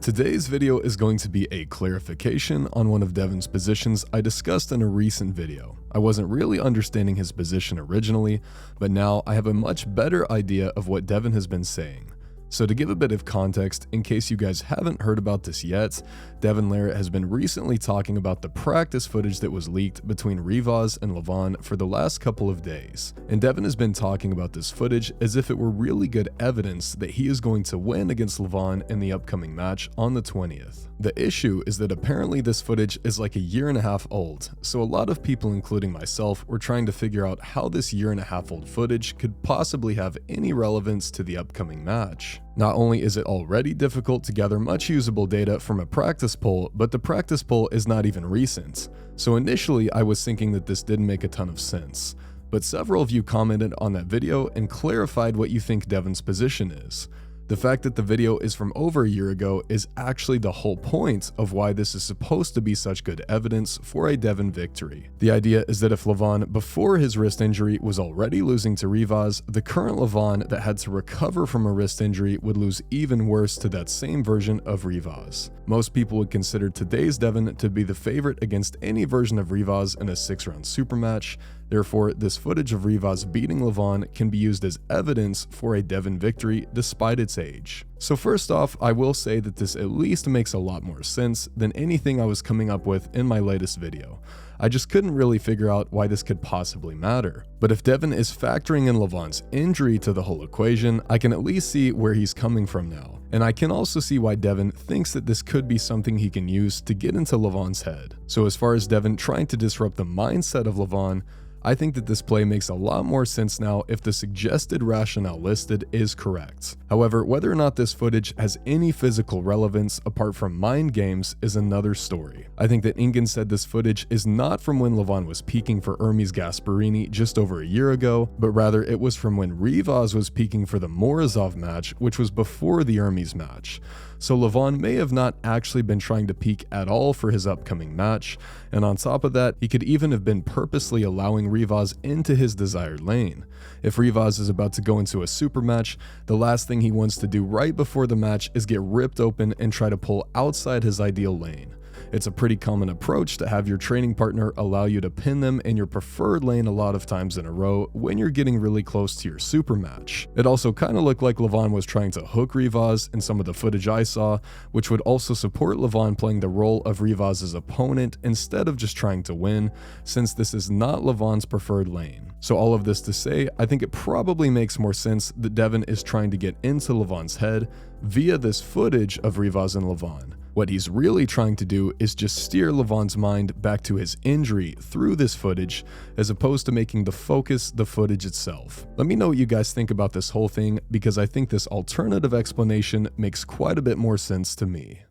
Today's video is going to be a clarification on one of Devon's positions I discussed in a recent video. I wasn't really understanding his position originally, but now I have a much better idea of what Devon has been saying. So to give a bit of context, in case you guys haven't heard about this yet, DEVON LARRATT has been recently talking about the practice footage that was leaked between Revaz and Lavon for the last couple of days. And Devon has been talking about this footage as if it were really good evidence that he is going to win against Lavon in the upcoming match on the 20th. The issue is that apparently this footage is like a year and a half old, so a lot of people, including myself, were trying to figure out how this year and a half old footage could possibly have any relevance to the upcoming match. Not only is it already difficult to gather much usable data from a practice poll, but the practice poll is not even recent. So initially I was thinking that this didn't make a ton of sense, but several of you commented on that video and clarified what you think Devon's position is. The fact that the video is from over a year ago is actually the whole point of why this is supposed to be such good evidence for a Devon victory. The idea is that if Lavon, before his wrist injury, was already losing to Revaz, the current Lavon that had to recover from a wrist injury would lose even worse to that same version of Revaz. Most people would consider today's Devon to be the favorite against any version of Revaz in a 6-round super match. Therefore, this footage of Revaz beating Lavon can be used as evidence for a Devon victory despite its age. So first off, I will say that this at least makes a lot more sense than anything I was coming up with in my latest video. I just couldn't really figure out why this could possibly matter. But if Devon is factoring in Lavon's injury to the whole equation, I can at least see where he's coming from now. And I can also see why Devon thinks that this could be something he can use to get into Lavon's head. So as far as Devon trying to disrupt the mindset of Lavon, I think that this play makes a lot more sense now if the suggested rationale listed is correct. However, whether or not this footage has any physical relevance apart from mind games is another story. I think that Ingen said this footage is not from when Lavon was peaking for Hermes Gasparini just over a year ago, but rather it was from when Revaz was peaking for the Morozov match, which was before the Hermes match. So Lavon may have not actually been trying to peak at all for his upcoming match, and on top of that, he could even have been purposely allowing Revaz into his desired lane. If Revaz is about to go into a super match, the last thing he wants to do right before the match is get ripped open and try to pull outside his ideal lane. It's a pretty common approach to have your training partner allow you to pin them in your preferred lane a lot of times in a row when you're getting really close to your super match. It also kind of looked like Lavon was trying to hook Revaz in some of the footage I saw, which would also support Lavon playing the role of Revaz's opponent instead of just trying to win, since this is not Lavon's preferred lane. So all of this to say, I think it probably makes more sense that Devon is trying to get into Lavon's head via this footage of Revaz and Lavon. What he's really trying to do is just steer Lavon's mind back to his injury through this footage, as opposed to making the focus the footage itself. Let me know what you guys think about this whole thing, because I think this alternative explanation makes quite a bit more sense to me.